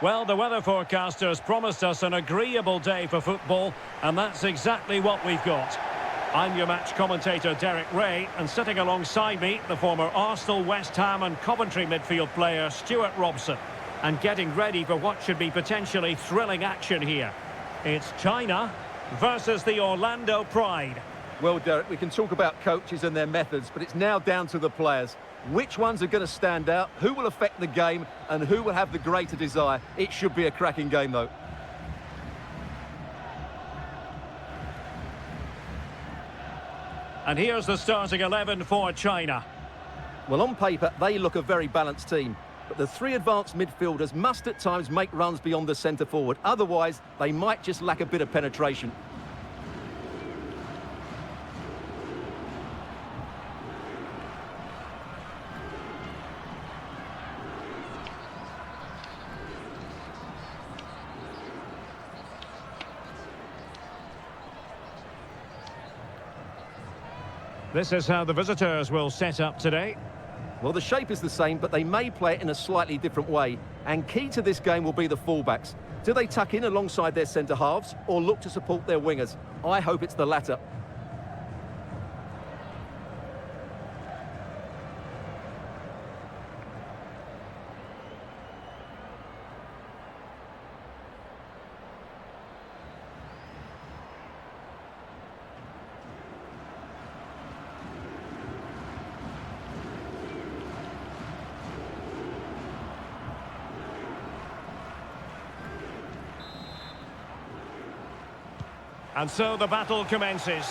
Well, the weather forecasters promised us an agreeable day for football, and that's exactly what we've got. I'm your match commentator, Derek Ray, and sitting alongside me, the former Arsenal, West Ham and Coventry midfield player, Stuart Robson. And getting ready for what should be potentially thrilling action here. It's China versus the Orlando Pride. Well, Derek, we can talk about coaches and their methods, but it's now down to the players. Which ones are going to stand out, who will affect the game, and who will have the greater desire? It should be a cracking game, though. And here's the starting 11 for China. Well, on paper, they look a very balanced team. But the three advanced midfielders must at times make runs beyond the centre-forward. Otherwise, they might just lack a bit of penetration. This is how the visitors will set up today. Well, the shape is the same, but they may play it in a slightly different way. And key to this game will be the fullbacks. Do they tuck in alongside their centre-halves or look to support their wingers? I hope it's the latter. And so the battle commences.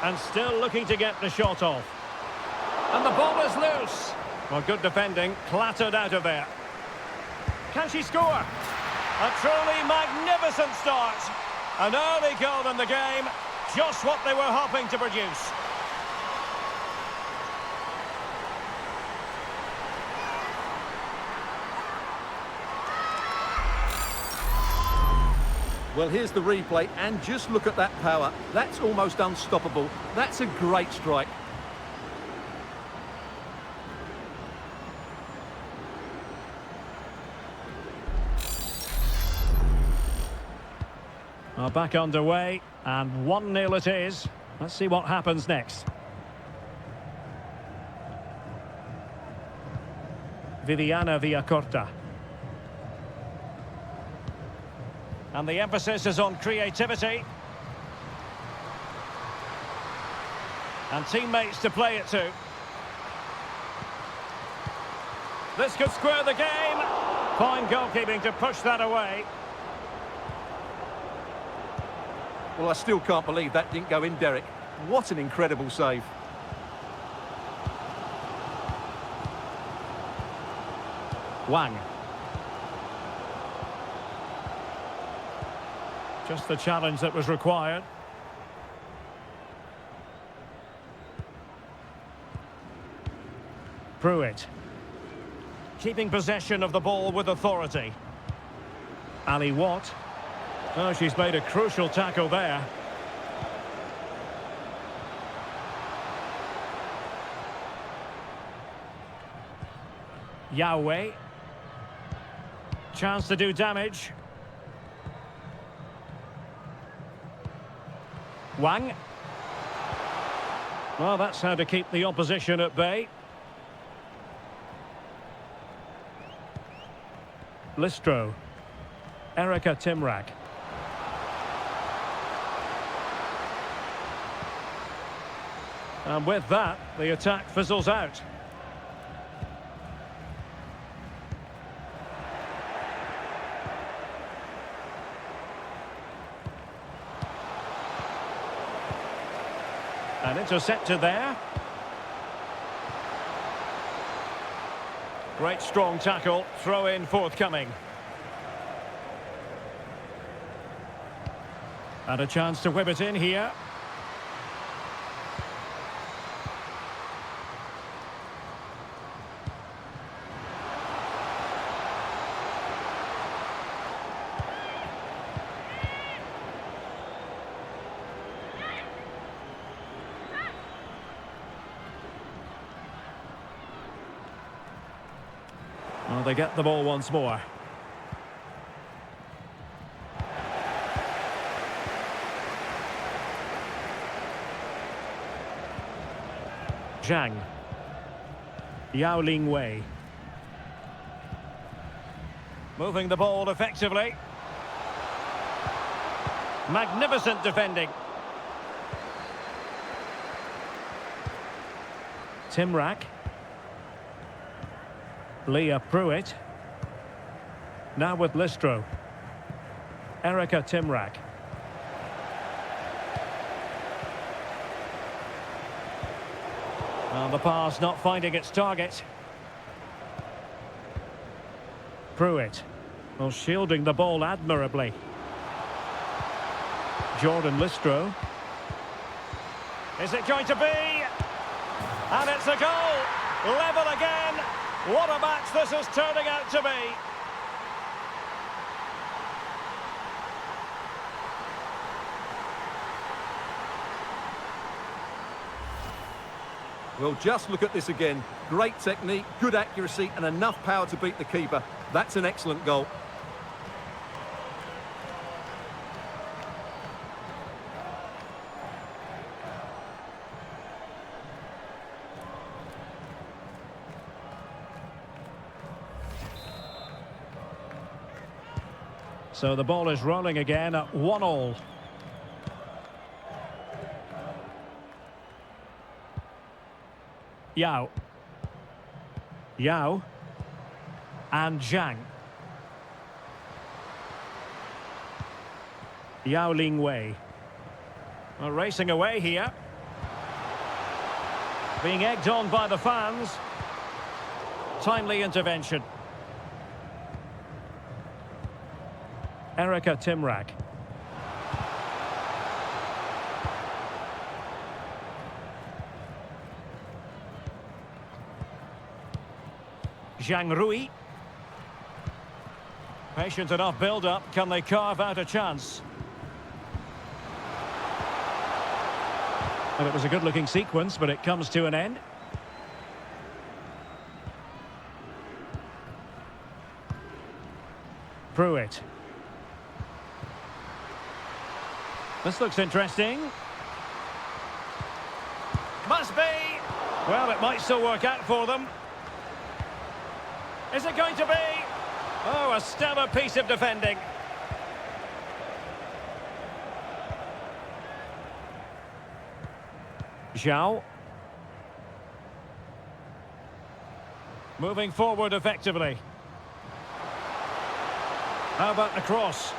And still looking to get the shot off. And the ball is loose. Well, good defending, clattered out of there. Can she score? A truly magnificent start. An early goal in the game, just what they were hoping to produce. Well, here's the replay, and just look at that power. That's almost unstoppable. That's a great strike. Well, back underway, and 1-0 it is. Let's see what happens next. Viviana Villacorta. And the emphasis is on creativity. And teammates to play it to. This could square the game. Fine goalkeeping to push that away. Well, I still can't believe that didn't go in, Derek. What an incredible save. Wang. Just the challenge that was required. Pruitt. Keeping possession of the ball with authority. Ali Watt. Oh, she's made a crucial tackle there. Yahweh. Chance to do damage. Wang. Well, that's how to keep the opposition at bay. Listro. Erica Timrak. And with that, the attack fizzles out. And intercepted there. Great strong tackle, throw in forthcoming. And a chance to whip it in here. Well, they get the ball once more. Zhang. Yao Ling Wei. Moving the ball effectively. Magnificent defending. Timrak. Leah Pruitt. Now with Listro. Erica Timrak. Well, the pass not finding its target. Pruitt. Well, shielding the ball admirably. Jordan Listro. Is it going to be? And it's a goal! Level again! What a match this is turning out to be! Well, just look at this again. Great technique, good accuracy, and enough power to beat the keeper. That's an excellent goal. So the ball is rolling again at 1-1. Yao. Yao. And Zhang. Yao Ling Wei. Well, racing away here. Being egged on by the fans. Timely intervention. Erica Timrak. Zhang Rui. Patient enough build-up. Can they carve out a chance? Well, it was a good-looking sequence, but it comes to an end. Pruitt. This looks interesting. Must be! Well, it might still work out for them. Is it going to be? Oh, a stellar piece of defending. Zhao. Moving forward effectively. How about the cross?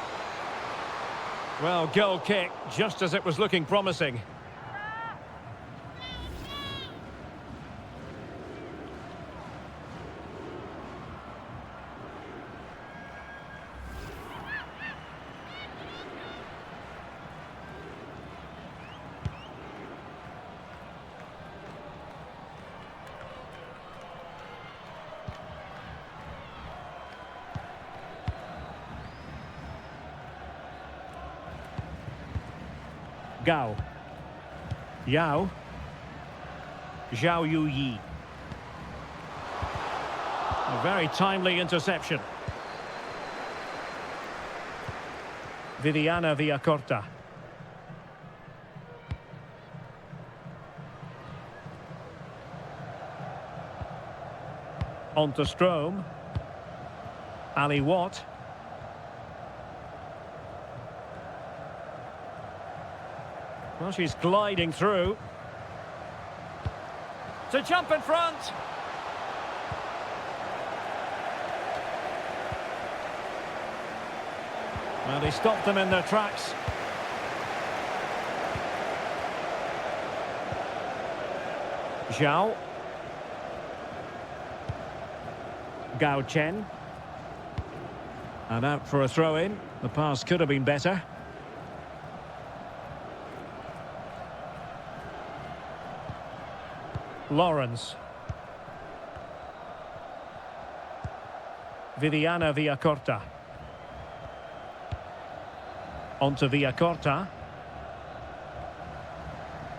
Well, goal kick, just as it was looking promising. Gao. Yao. Zhao Yuyi. A very timely interception. Viviana Villacorta. On to Strome. Ali Watt. Well, she's gliding through. To jump in front. Well, he stopped them in their tracks. Zhao. Gao Chen. And out for a throw-in. The pass could have been better. Lawrence. Viviana Villacorta. Onto Villacorta.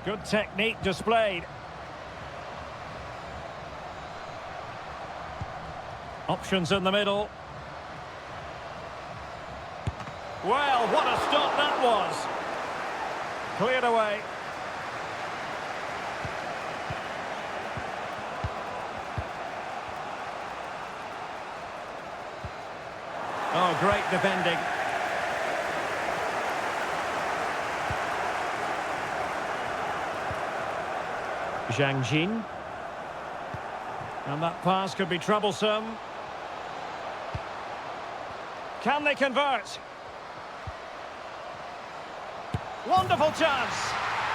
Good technique displayed. Options in the middle. Well, what a stop that was. Cleared away. Oh, great defending. Zhang Jin. And that pass could be troublesome. Can they convert? Wonderful chance.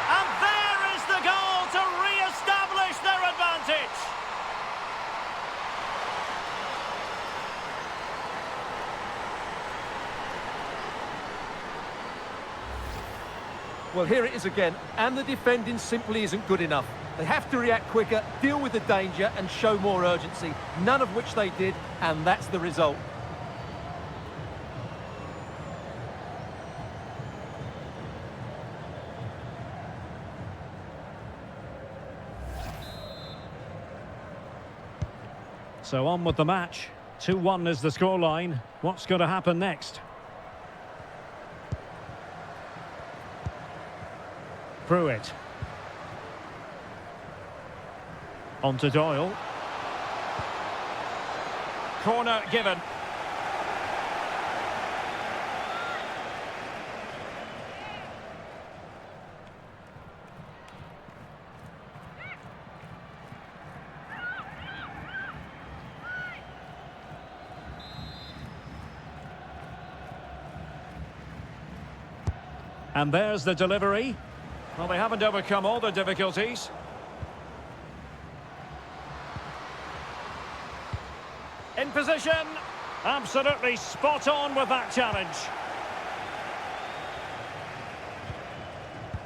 And there is the goal to re-establish their advantage. Well, here it is again, and the defending simply isn't good enough. They have to react quicker, deal with the danger, and show more urgency, none of which they did, and that's the result. So on with the match. 2-1 is the scoreline. What's going to happen next? Pruitt. On to Doyle. Corner given. And there's the delivery. Well, they haven't overcome all the difficulties. In position. Absolutely spot on with that challenge.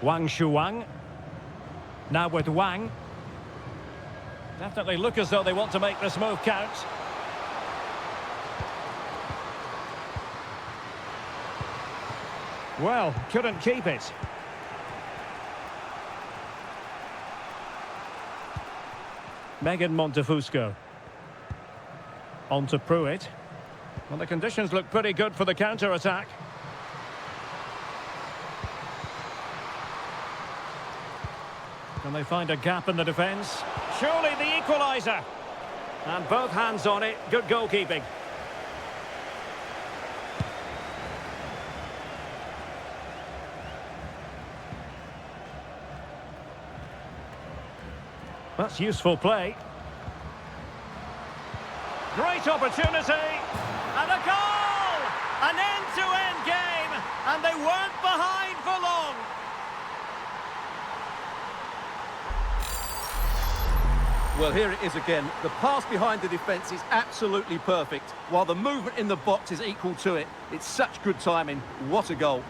Wang Shuang. Now with Wang. Definitely look as though they want to make this move count. Well, couldn't keep it. Megan Montefusco. On to Pruitt. Well, the conditions look pretty good for the counter-attack. Can they find a gap in the defence? Surely the equalizer. And both hands on it. Good goalkeeping. That's useful play. Great opportunity. And a goal! An end-to-end game. And they weren't behind for long. Well, here it is again. The pass behind the defence is absolutely perfect, while the movement in the box is equal to it. It's such good timing. What a goal.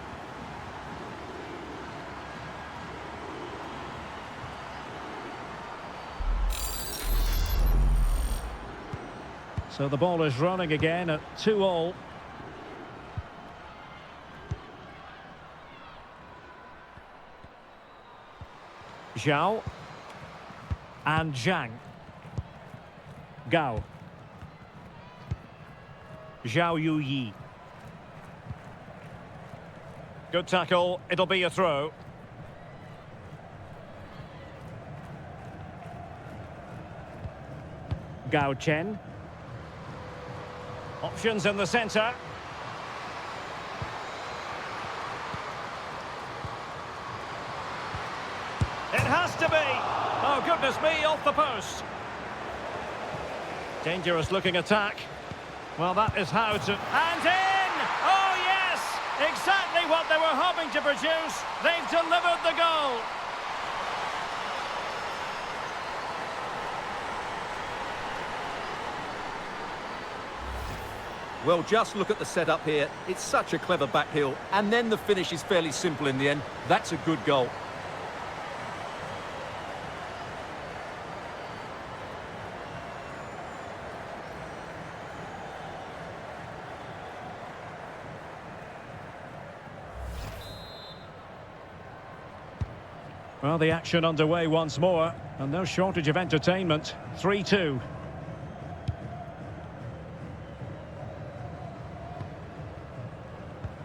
So the ball is running again at 2-2. Zhao. And Zhang. Gao. Zhao Yuyi. Good tackle. It'll be a throw. Gao Chen. Options in the centre. It has to be. Oh, goodness me, off the post. Dangerous looking attack. Well, that is how to... And in! Oh, yes! Exactly what they were hoping to produce. They've delivered the goal. Well, just look at the setup here. It's such a clever back heel. And then the finish is fairly simple in the end. That's a good goal. Well, the action underway once more, and no shortage of entertainment. 3-2.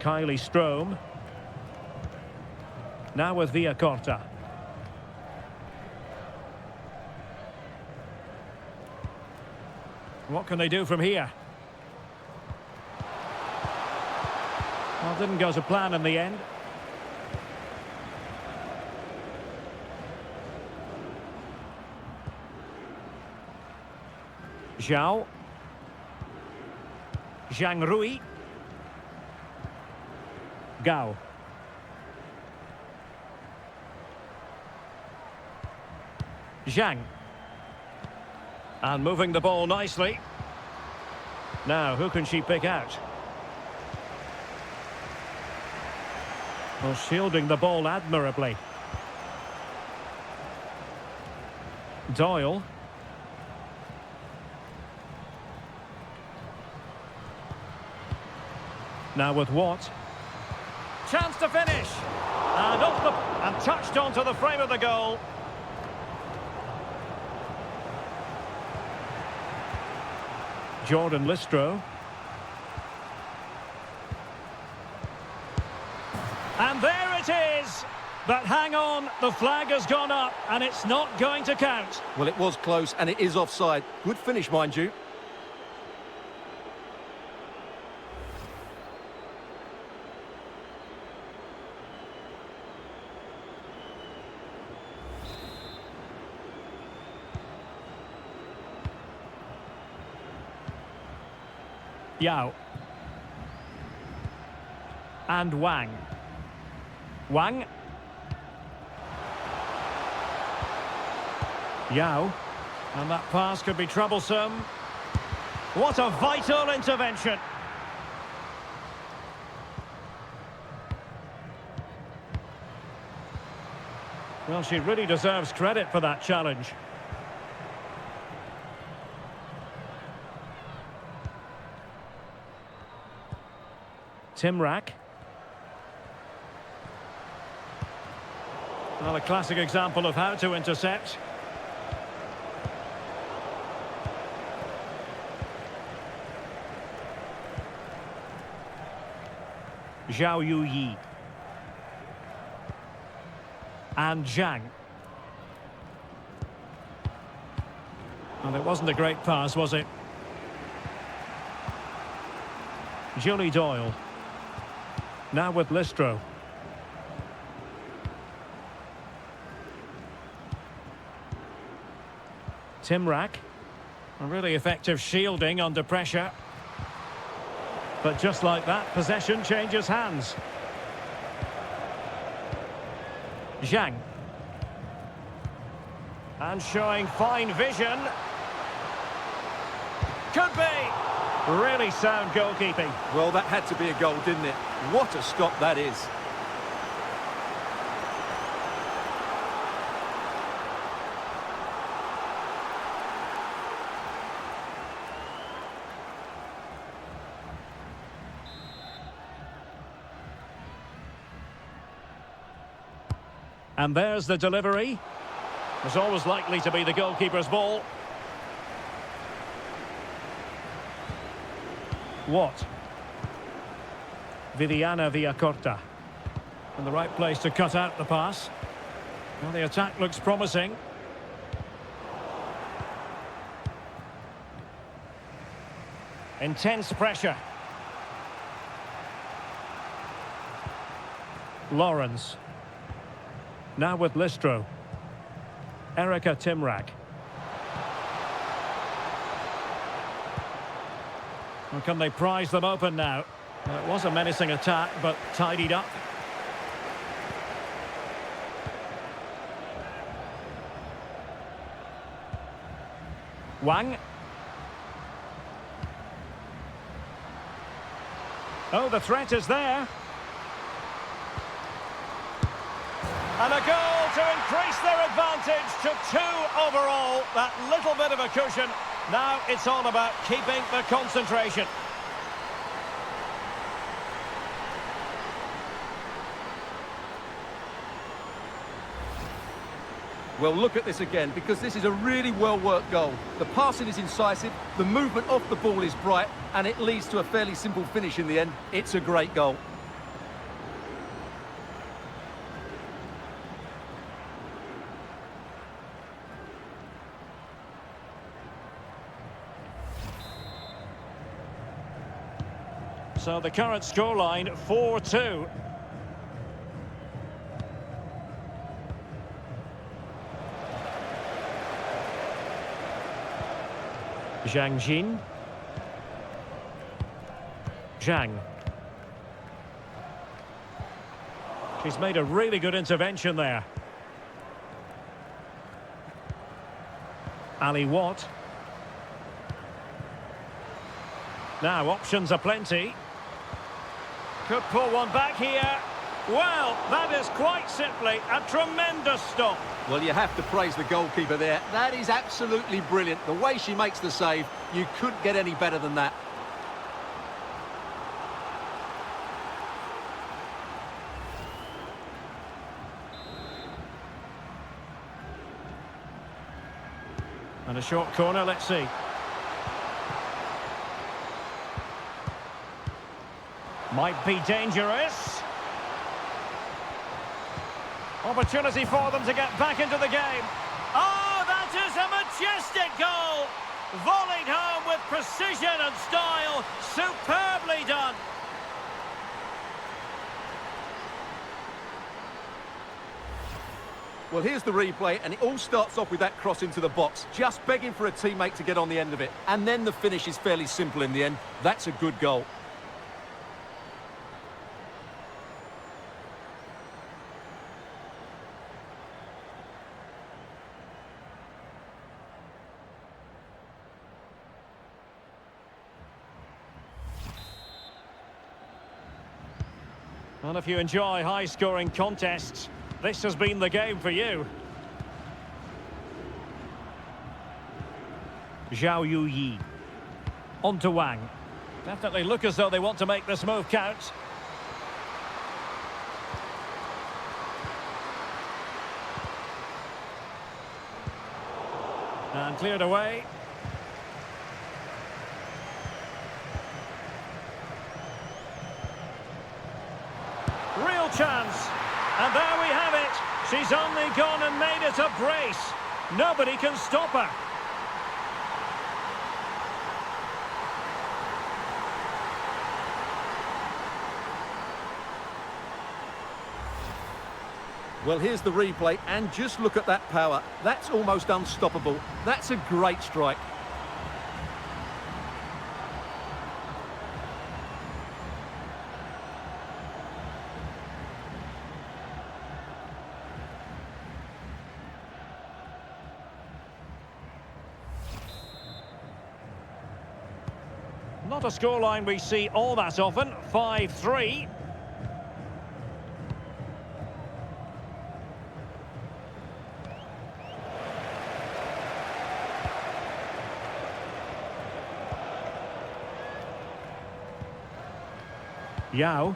Kylie Strome. Now with Villacorta. What can they do from here? Well, didn't go to plan in the end. Zhao. Zhang Rui. Gao. Zhang. And moving the ball nicely. Now, who can she pick out? Well, shielding the ball admirably. Doyle. Now with Watt. Chance to finish. And touched onto the frame of the goal. Jordan Listro. And there it is. But hang on, the flag has gone up and it's not going to count. Well, it was close and it is offside. Good finish, mind you. Yao. And Wang. Wang. Yao. And that pass could be troublesome. What a vital intervention. Well, she really deserves credit for that challenge. Timrak. Well, a classic example of how to intercept. Zhao Yuyi. And Zhang. Well, it wasn't a great pass, was it? Julie Doyle. Now with Listro. Timrak. A really effective shielding under pressure. But just like that, possession changes hands. Zhang. And showing fine vision. Could be. Really sound goalkeeping. Well, that had to be a goal, didn't it? What a stop that is. And there's the delivery. It was always likely to be the goalkeeper's ball. What? Viviana Villacorta. In the right place to cut out the pass. Well, the attack looks promising. Intense pressure. Lawrence. Now with Listro. Erica Timrak. Well, can they prize them open now? Well, it was a menacing attack, but tidied up. Wang. Oh, the threat is there. And a goal to increase their advantage to 2 overall. That little bit of a cushion. Now it's all about keeping the concentration. Well, look at this again, because this is a really well-worked goal. The passing is incisive, the movement off the ball is bright, and it leads to a fairly simple finish in the end. It's a great goal. So the current scoreline, 4-2. Zhang Jin. Zhang. She's made a really good intervention there. Ali Watt. Now options are plenty. Could pull one back here. Well, that is quite simply a tremendous stop. Well, you have to praise the goalkeeper there. That is absolutely brilliant. The way she makes the save, you couldn't get any better than that. And a short corner, let's see. Might be dangerous. Opportunity for them to get back into the game. Oh, that is a majestic goal! Volleyed home with precision and style. Superbly done. Well, here's the replay, and it all starts off with that cross into the box, just begging for a teammate to get on the end of it. And then the finish is fairly simple in the end. That's a good goal. And if you enjoy high-scoring contests, this has been the game for you. Zhao Yuyi. On to Wang. Definitely look as though they want to make this move count. And cleared away. Real chance. And there we have it. She's only gone and made it a brace. Nobody can stop her. Well, here's the replay, and just look at that power. That's almost unstoppable. That's a great strike. Not a scoreline we see all that often. 5-3. Yao.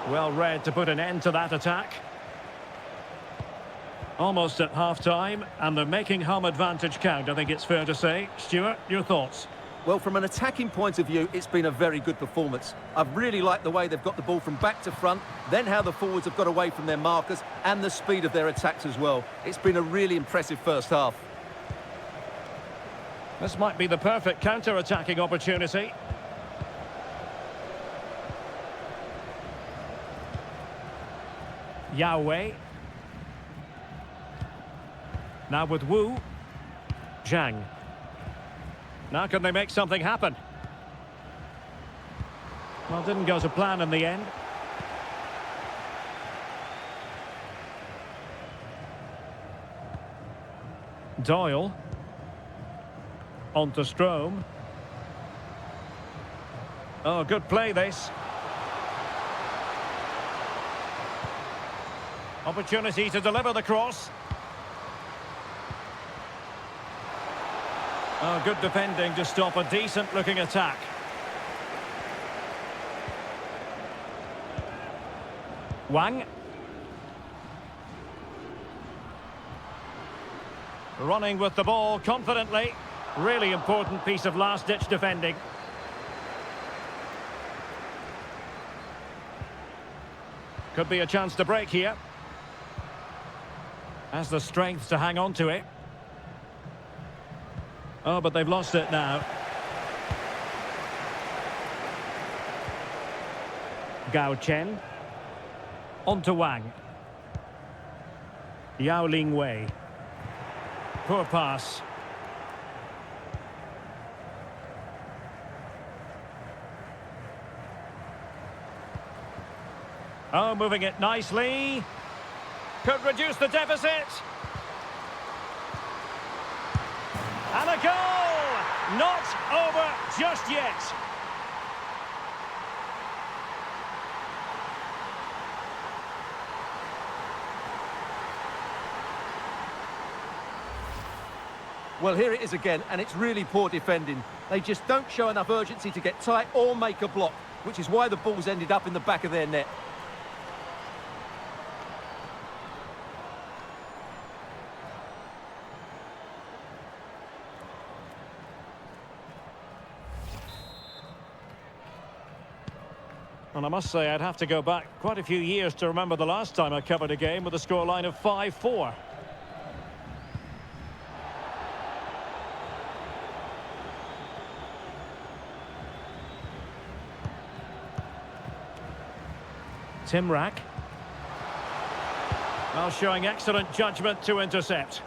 Well read to put an end to that attack. Almost at half-time, and they're making home advantage count, I think it's fair to say. Stuart, your thoughts? Well, from an attacking point of view, it's been a very good performance. I've really liked the way they've got the ball from back to front, then how the forwards have got away from their markers, and the speed of their attacks as well. It's been a really impressive first half. This might be the perfect counter-attacking opportunity. Yao Wei. Now with Wu. Zhang. Now can they make something happen? Well, didn't go to plan in the end. Doyle. On to Strome. Oh, good play this. Opportunity to deliver the cross. Oh, good defending to stop a decent-looking attack. Wang. Running with the ball confidently. Really important piece of last-ditch defending. Could be a chance to break here. Has the strength to hang on to it. Oh, but they've lost it now. Gao Chen. On to Wang. Yao Ling Wei. Poor pass. Oh, moving it nicely. Could reduce the deficit. And a goal! Not over just yet. Well, here it is again, and it's really poor defending. They just don't show enough urgency to get tight or make a block, which is why the ball's ended up in the back of their net. And I must say, I'd have to go back quite a few years to remember the last time I covered a game with a scoreline of 5-4. Tim Rack. Well, showing excellent judgment to intercept.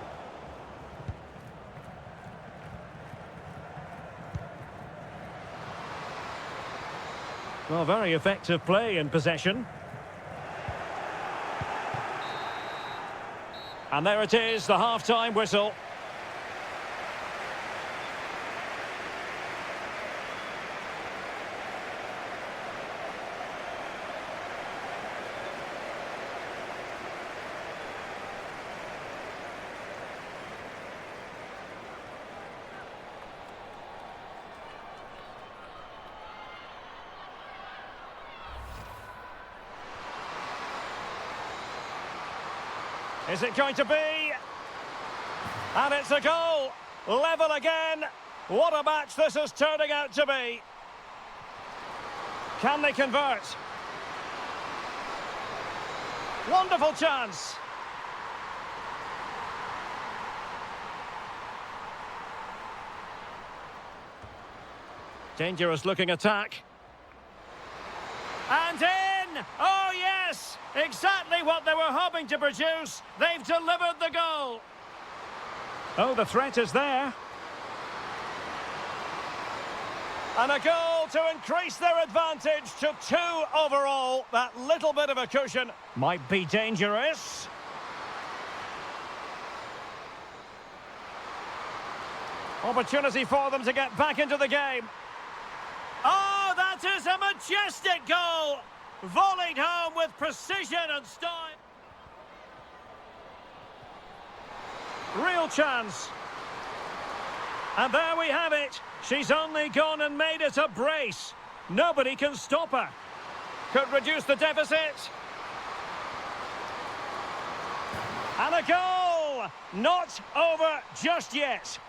Well, very effective play in possession. And there it is, the half-time whistle. Is it going to be? And it's a goal! Level again! What a match this is turning out to be! Can they convert? Wonderful chance! Dangerous looking attack. And in! Oh yes! Exactly what they were hoping to produce. They've delivered the goal. Oh, the threat is there. And a goal to increase their advantage to 2 overall. That little bit of a cushion might be dangerous. Opportunity for them to get back into the game. Oh, that is a majestic goal! Volleyed home with precision and style. Real chance. And there we have it. She's only gone and made it a brace. Nobody can stop her. Could reduce the deficit. And a goal! Not over just yet.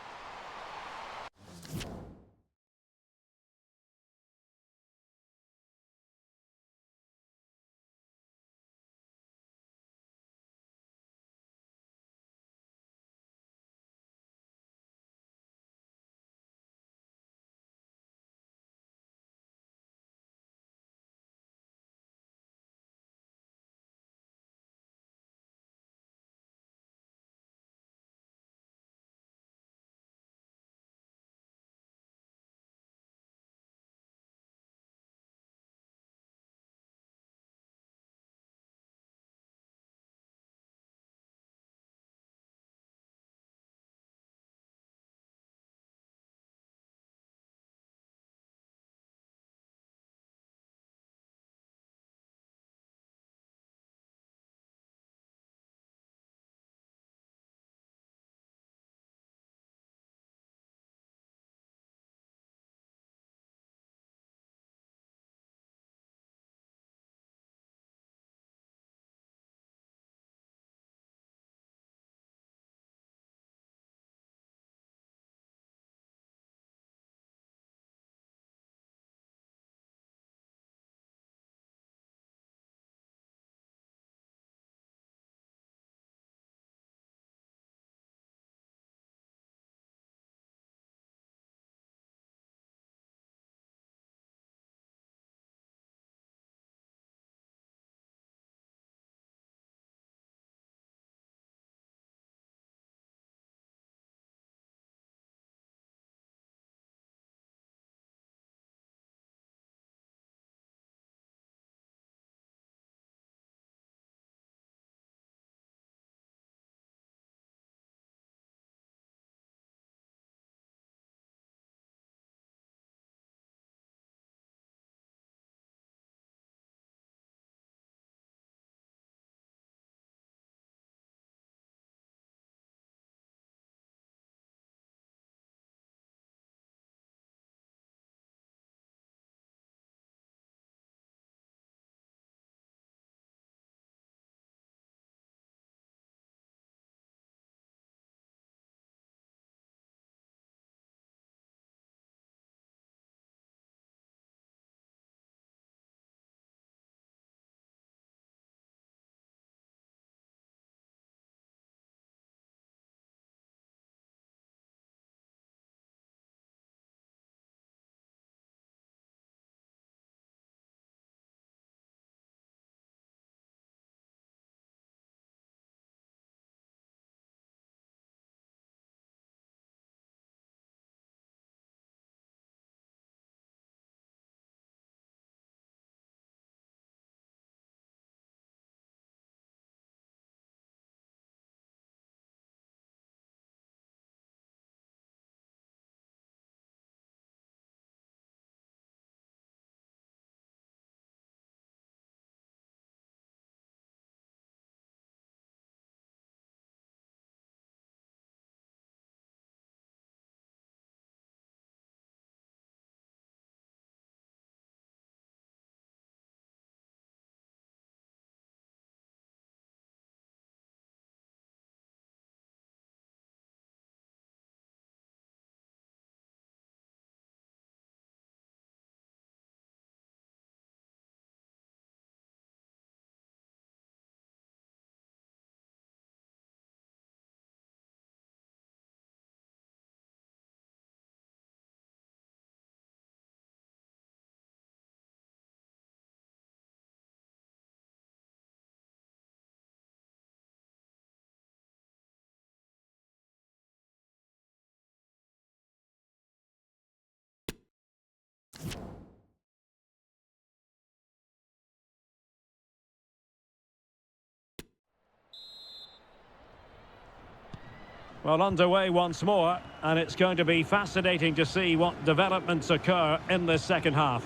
Well, underway once more, and it's going to be fascinating to see what developments occur in this second half.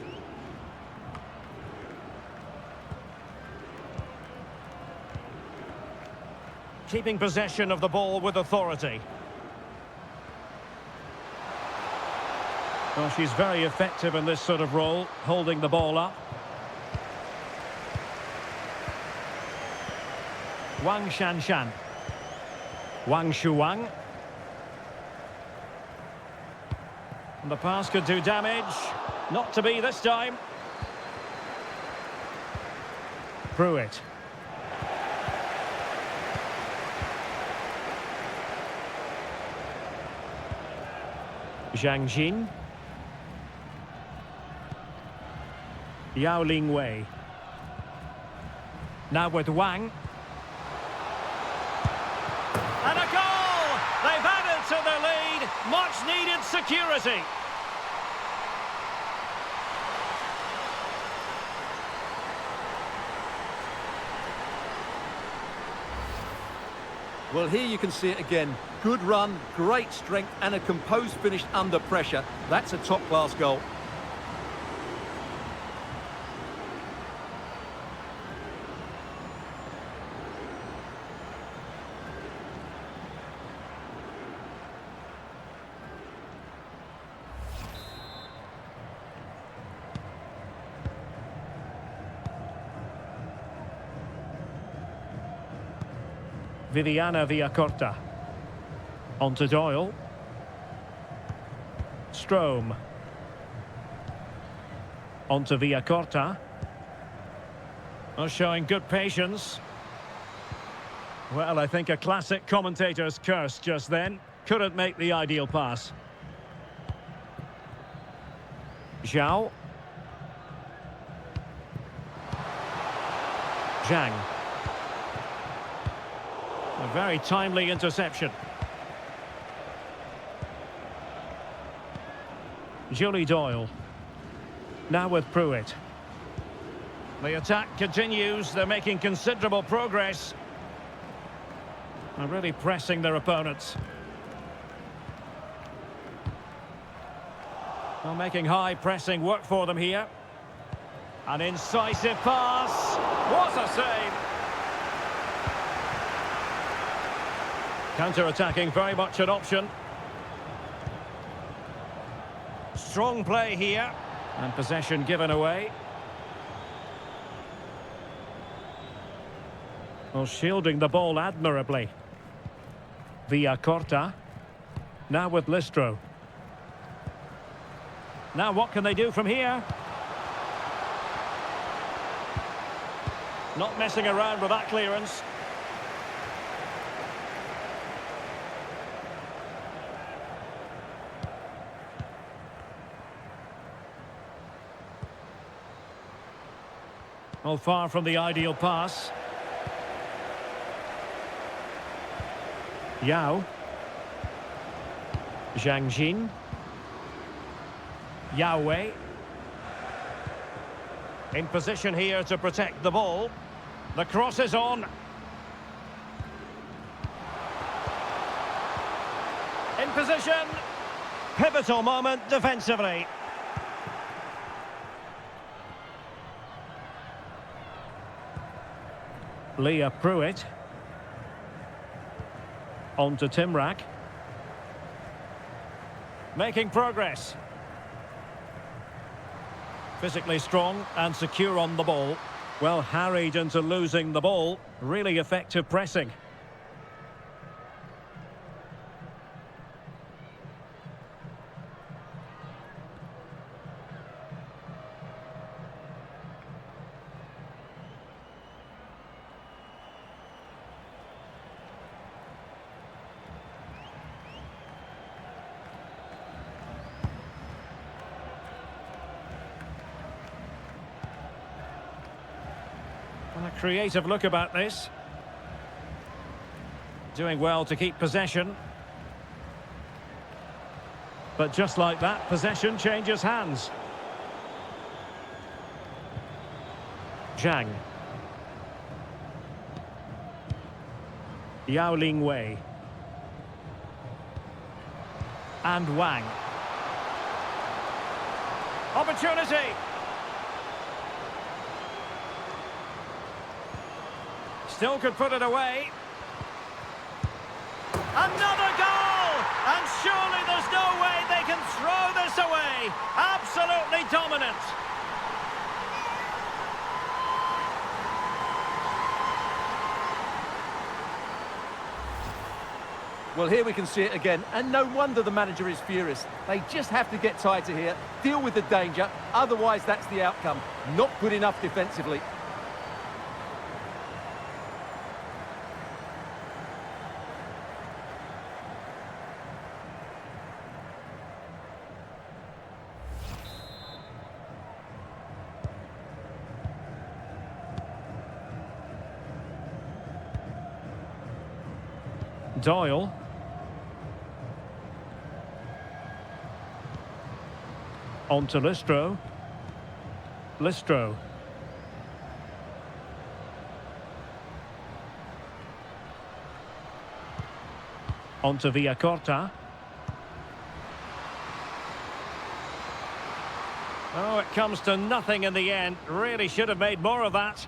Keeping possession of the ball with authority. Well, she's very effective in this sort of role, holding the ball up. Wang Shanshan. Wang Shuang. And the pass could do damage. Not to be this time. Pruitt. Zhang Jin. Yao Ling Wei. Now with Wang. And a goal! They've added to their lead. Much needed security. Well, here you can see it again. Good run, great strength, and a composed finish under pressure. That's a top-class goal. Viviana Villacorta. On to Doyle. Strome. On to Villacorta. Oh, showing good patience. Well, I think a classic commentator's curse just then. Couldn't make the ideal pass. Zhao. Zhang. A very timely interception. Julie Doyle. Now with Pruitt. The attack continues. They're making considerable progress. They're really pressing their opponents. Well, making high pressing work for them here. An incisive pass. What a save! Counter-attacking, very much an option. Strong play here. And possession given away. Well, shielding the ball admirably. Villacorta. Now with Listro. Now what can they do from here? Not messing around with that clearance. Well, far from the ideal pass. Yao. Zhang Jin. Yao Wei. In position here to protect the ball. The cross is on. In position. Pivotal moment defensively. Leah Pruitt. On to Timrak. Making progress. Physically strong and secure on the ball. Well, harried into losing the ball. Really effective pressing. A creative look about this. Doing well to keep possession. But just like that, possession changes hands. Zhang. Yao Ling Wei. And Wang. Opportunity. Still could put it away. Another goal! And surely there's no way they can throw this away. Absolutely dominant. Well, here we can see it again, and no wonder the manager is furious. They just have to get tighter here, deal with the danger, otherwise that's the outcome. Not good enough defensively. Doyle. On to Listro. Listro. On to Villacorta. Oh, it comes to nothing in the end. Really should have made more of that.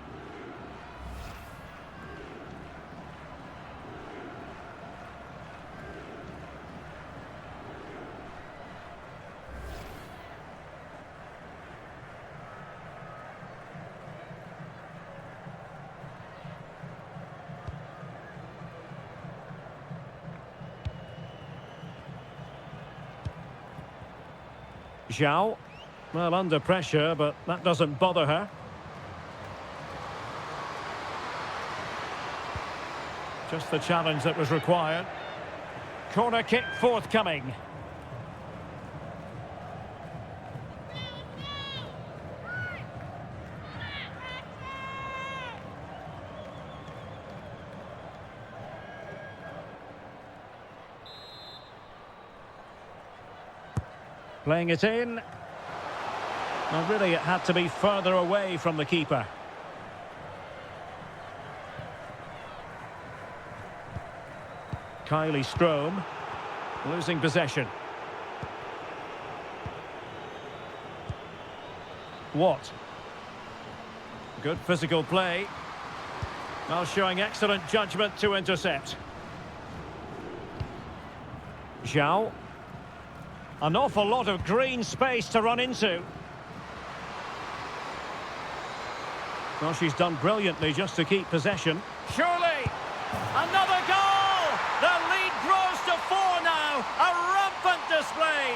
Zhao, well, under pressure, but that doesn't bother her. Just the challenge that was required. Corner kick forthcoming. Playing it in. Well, really, it had to be further away from the keeper. Kylie Strome, losing possession. Watt. Good physical play. Well, showing excellent judgment to intercept. Zhao. An awful lot of green space to run into. Well, she's done brilliantly just to keep possession. Surely! Another goal! The lead grows to 4 now. A rampant display.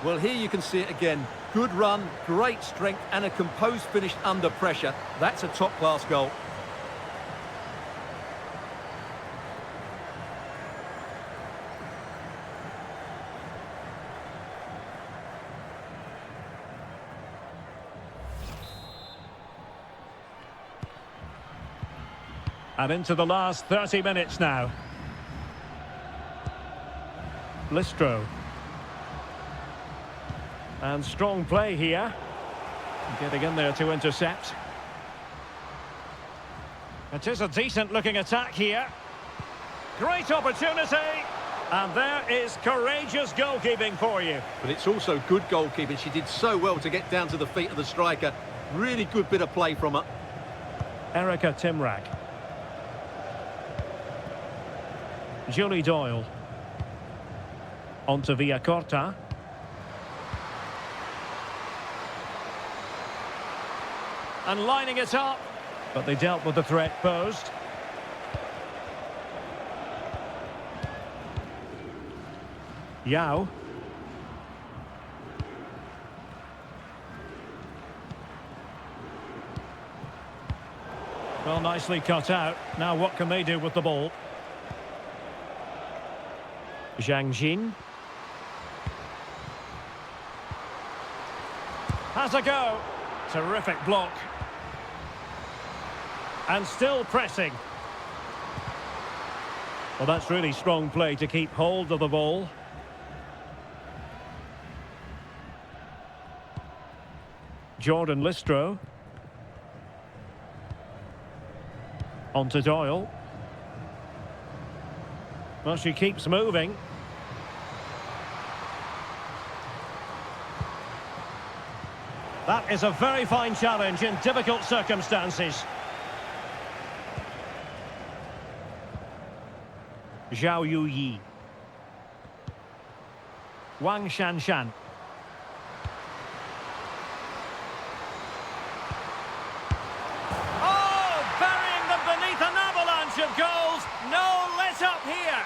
Well, here you can see it again. Good run, great strength, and a composed finish under pressure. That's a top-class goal. And into the last 30 minutes now. Listro. And strong play here. Getting in there to intercept. It is a decent-looking attack here. Great opportunity. And there is courageous goalkeeping for you. But it's also good goalkeeping. She did so well to get down to the feet of the striker. Really good bit of play from her. Erica Timrak. Julie Doyle. On to Villacorta. And lining it up. But they dealt with the threat posed. Yao. Well, nicely cut out. Now what can they do with the ball? Zhang Jin. Has a go. Terrific block. And still pressing. Well, that's really strong play to keep hold of the ball. Jordan Listro. On to Doyle. Well, she keeps moving. That is a very fine challenge in difficult circumstances. Zhao Yuyi. Wang Shanshan. Oh, burying them beneath an avalanche of goals. No let up here.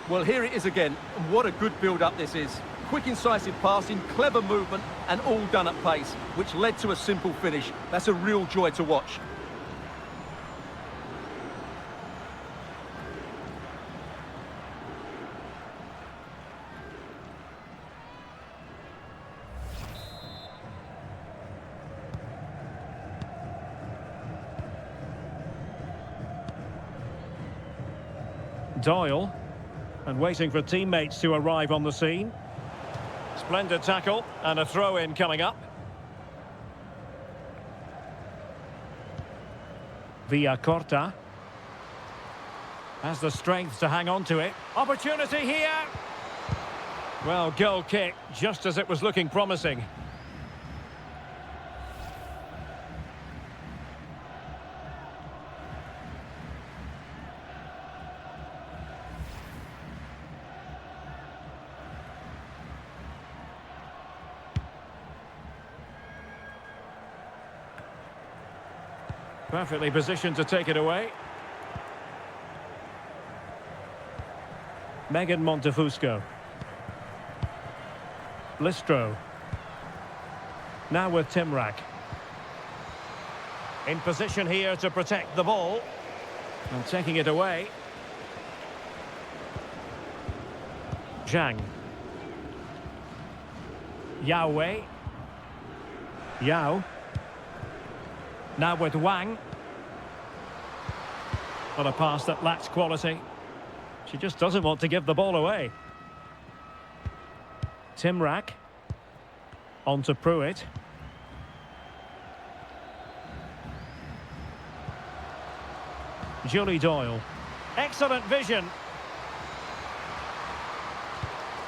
Well, here it is again. What a good build-up this is. Quick, incisive passing, clever movement, and all done at pace, which led to a simple finish. That's a real joy to watch. Doyle, and waiting for teammates to arrive on the scene. Splendid tackle, and a throw-in coming up. Villacorta has the strength to hang on to it. Opportunity here. Well, goal kick, just as it was looking promising. Perfectly positioned to take it away. Megan Montefusco. Listro. Now with Timrak. In position here to protect the ball. And taking it away. Zhang. Yao Wei. Yao. Now with Wang. But a pass that lacks quality. She just doesn't want to give the ball away. Timrak. On to Pruitt. Julie Doyle. Excellent vision.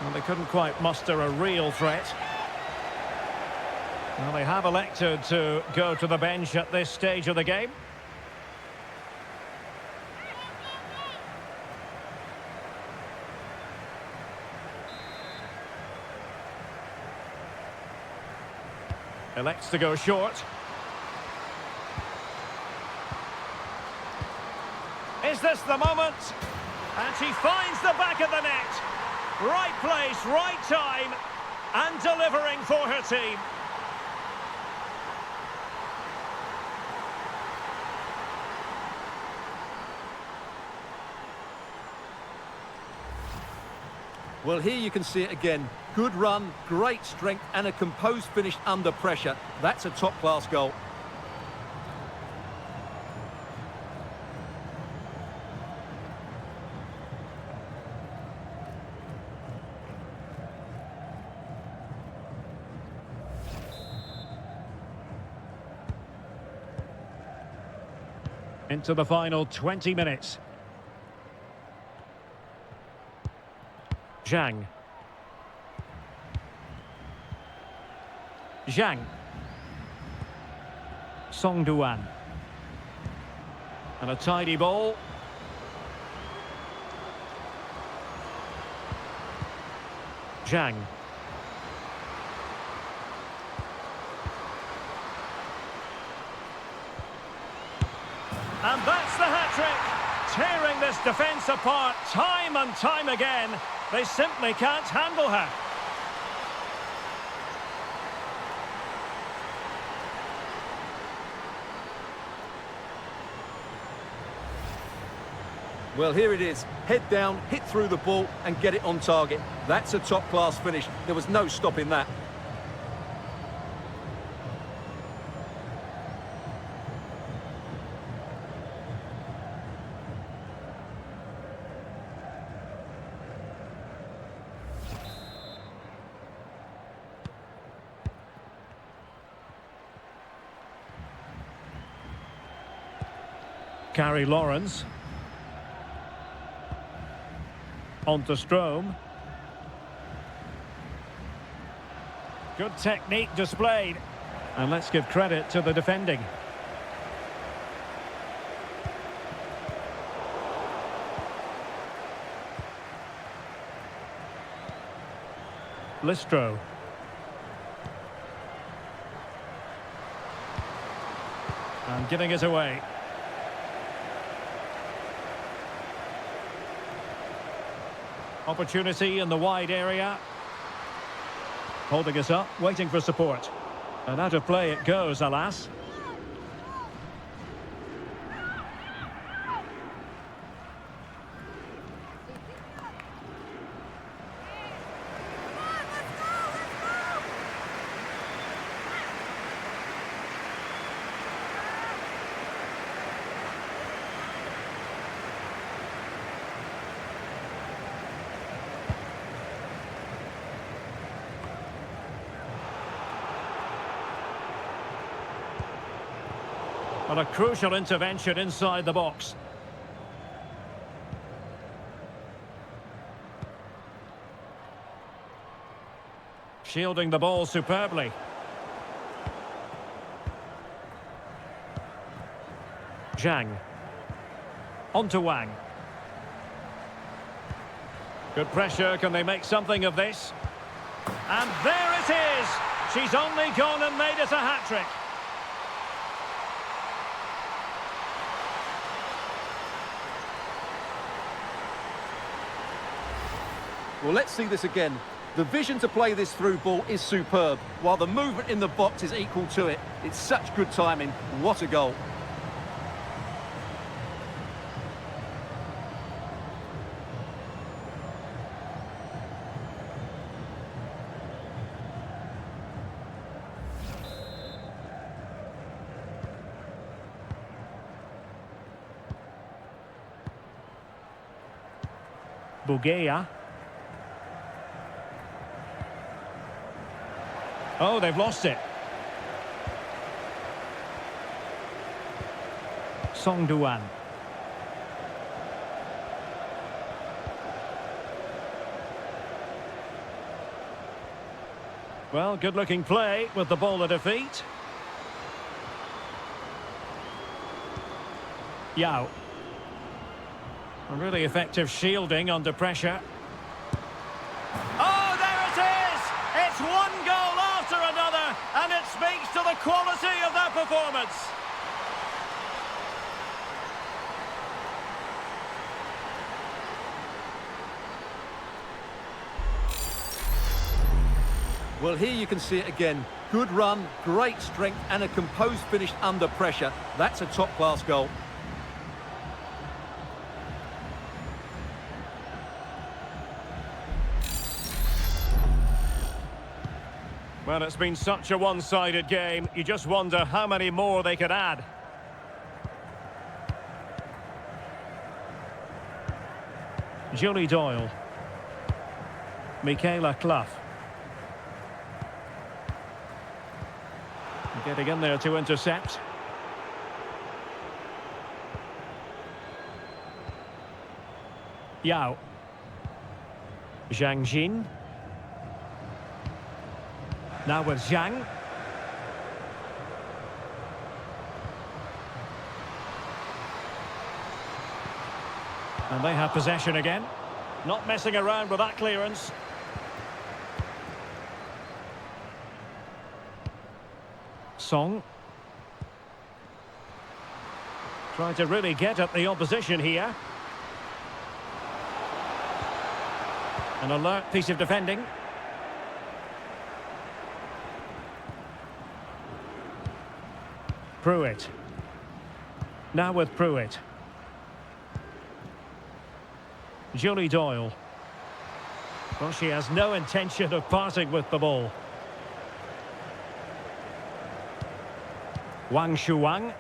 Well, they couldn't quite muster a real threat. Well, they have elected to go to the bench at this stage of the game. Elects to go short. Is this the moment? And she finds the back of the net. Right place, right time, and delivering for her team. Well, here you can see it again. Good run, great strength, and a composed finish under pressure. That's a top-class goal. Into the final 20 minutes. Zhang. Zhang. Song Duan. And a tidy ball. Zhang. And that's the hat-trick. Tearing this defence apart time and time again. They simply can't handle her. Well, here it is. Head down, hit through the ball and get it on target. That's a top-class finish. There was no stopping that. Carry Lawrence. On to Strome. Good technique displayed. And let's give credit to the defending. Listro. And giving it away. Opportunity in the wide area. Holding us up, waiting for support. And out of play it goes, alas. And a crucial intervention inside the box. Shielding the ball superbly. Zhang. On to Wang. Good pressure, can they make something of this? And there it is! She's only gone and made it a hat-trick. Well, let's see this again. The vision to play this through ball is superb, while the movement in the box is equal to it. It's such good timing. What a goal. Bugea. Oh, they've lost it. Song Duan. Well, good-looking play with the ball at her feet. Yao. A really effective shielding under pressure. Oh, there it is! It's one goal after another, and it speaks to the quality of their performance. Well, here you can see it again. Good run, great strength, and a composed finish under pressure. That's a top-class goal. Well, it's been such a one-sided game. You just wonder how many more they could add. Julie Doyle. Michaela Clough. Getting in there to intercept. Yao. Zhang Jin. Now with Zhang. And they have possession again. Not messing around with that clearance. Song. Trying to really get at the opposition here. An alert piece of defending. Pruitt. Now with Pruitt. Julie Doyle. Well, she has no intention of parting with the ball. Wang Shuang.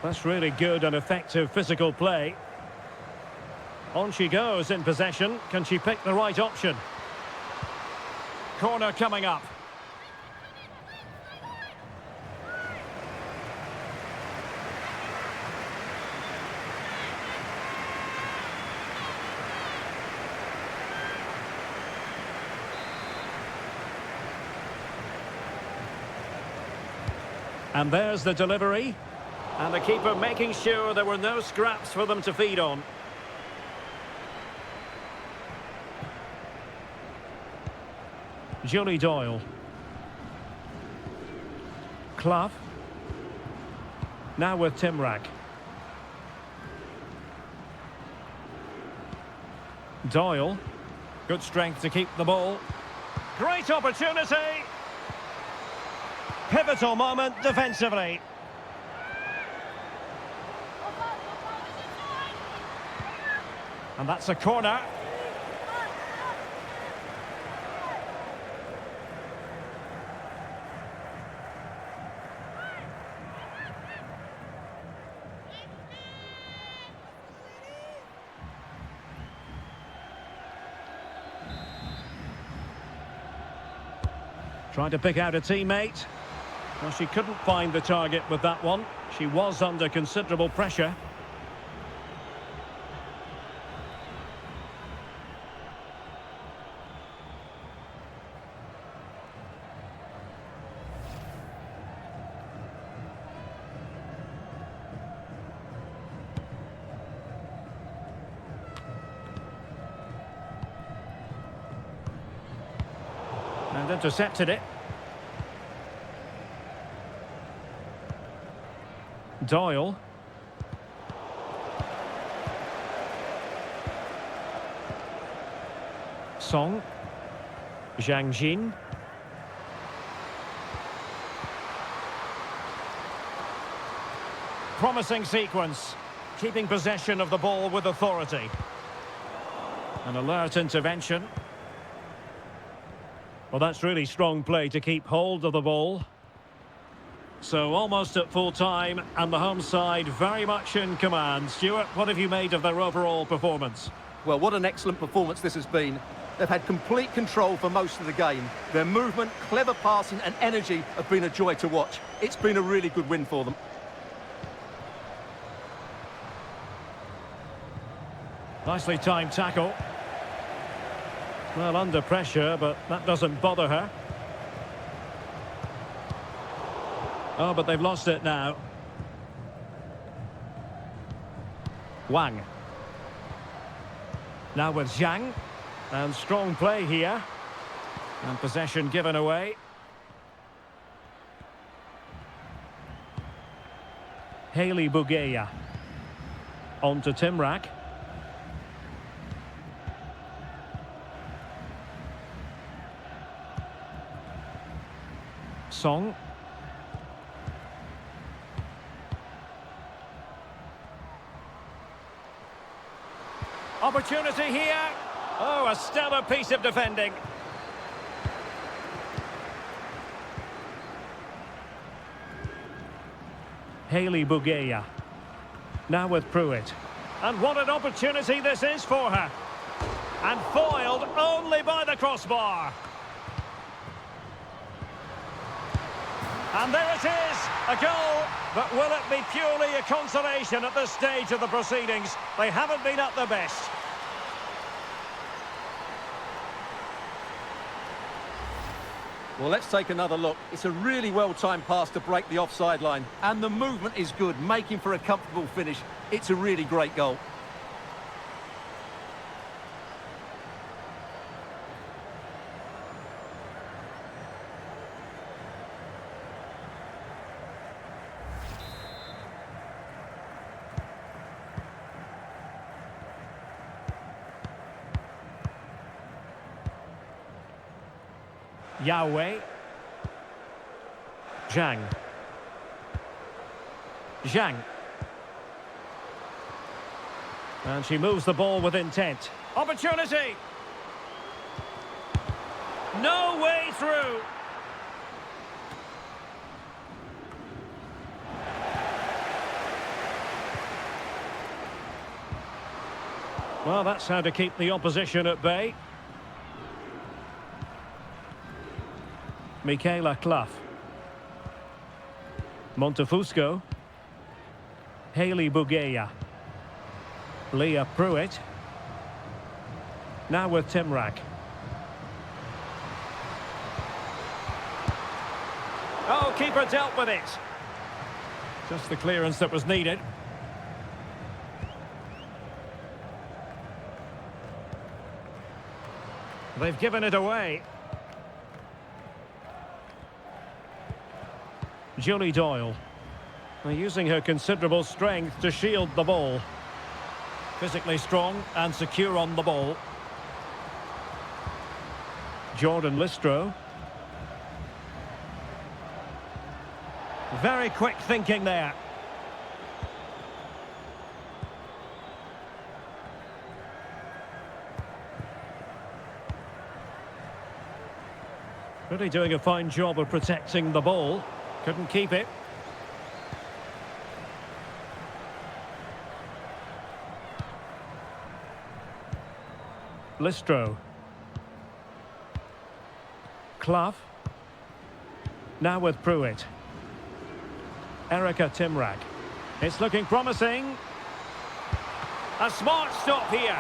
That's really good and effective physical play. On she goes in possession. Can she pick the right option? Corner coming up. And there's the delivery. And the keeper making sure there were no scraps for them to feed on. Julie Doyle. Clough. Now with Timrak. Doyle. Good strength to keep the ball. Great opportunity. Pivotal moment defensively. And that's a corner. Trying to pick out a teammate. Well, she couldn't find the target with that one. She was under considerable pressure. And intercepted it. Doyle. Song. Zhang Jin. Promising sequence. Keeping possession of the ball with authority. An alert intervention. Well, that's really strong play to keep hold of the ball. So almost at full time, and the home side very much in command. Stuart, what have you made of their overall performance? Well, what an excellent performance this has been. They've had complete control for most of the game. Their movement, clever passing and energy have been a joy to watch. It's been a really good win for them. Nicely timed tackle. Well, under pressure, but that doesn't bother her. Oh, but they've lost it now. Wang. Now with Zhang. And strong play here. And possession given away. Hayley Bugeya. On to Timrak. Song. Opportunity here. Oh, a stellar piece of defending. Hayley Bugeya. Now with Pruitt. And what an opportunity this is for her. And foiled only by the crossbar. And there it is, a goal. But will it be purely a consolation at this stage of the proceedings? They haven't been at their best. Well, let's take another look. It's a really well-timed pass to break the offside line. And the movement is good, making for a comfortable finish. It's a really great goal. Yahweh. Zhang. Zhang. And she moves the ball with intent. Opportunity! No way through! Well, that's how to keep the opposition at bay. Michaela Clough. Montefusco. Hayley Bugeya. Leah Pruitt. Now with Timrak. Oh, keeper dealt with it. Just the clearance that was needed. They've given it away. Julie Doyle. They're using her considerable strength to shield the ball. Physically strong and secure on the ball. Jordan Listro. Very quick thinking there. Really doing a fine job of protecting the ball. Couldn't keep it. Listro. Clough. Now with Pruitt. Erica Timrak. It's looking promising. A smart stop here.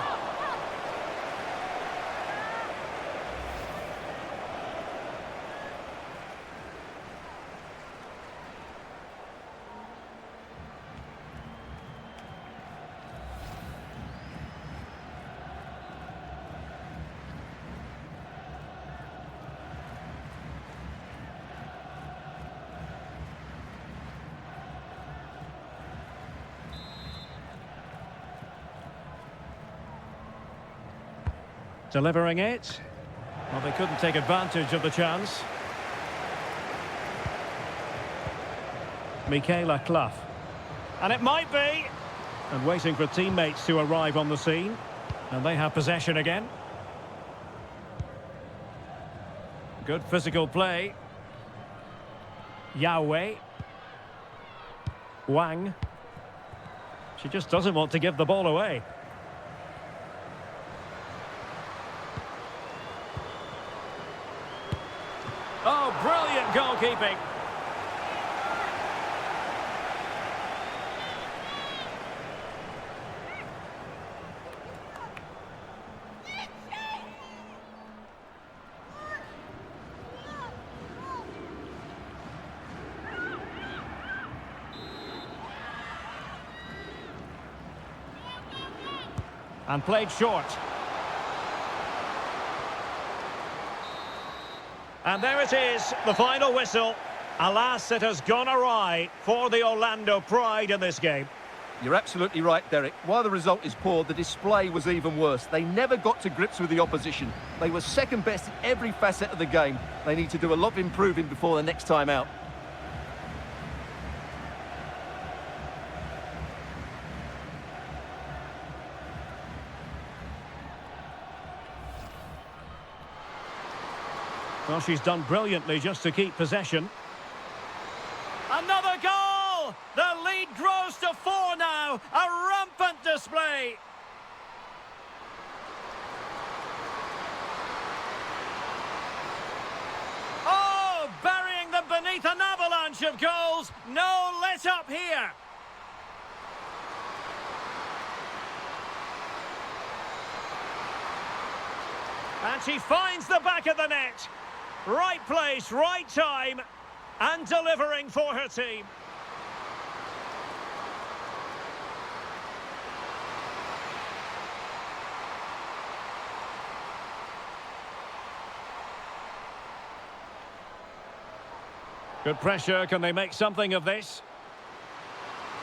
Delivering it. Well, they couldn't take advantage of the chance. Michaela Clough. And it might be. And waiting for teammates to arrive on the scene. And they have possession again. Good physical play. Yahweh. Wang. She just doesn't want to give the ball away. Oh, brilliant goalkeeping. And played short. And there it is, the final whistle. Alas, it has gone awry for the Orlando Pride in this game. You're absolutely right, Derek. While the result is poor, the display was even worse. They never got to grips with the opposition. They were second best in every facet of the game. They need to do a lot of improving before the next time out. Well, she's done brilliantly just to keep possession. Another goal! The lead grows to 4 now. A rampant display. Oh, burying them beneath an avalanche of goals. No let up here. And she finds the back of the net. Right place, right time, and delivering for her team. Good pressure, can they make something of this?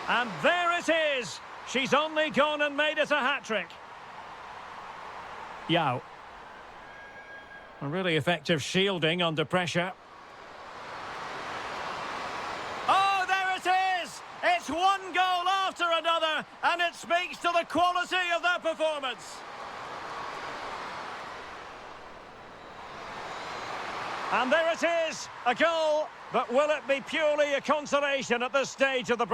And there it is! She's only gone and made it a hat-trick. Yao. A really effective shielding under pressure. Oh, there it is! It's one goal after another, and it speaks to the quality of their performance. And there it is, a goal, but will it be purely a consolation at this stage of the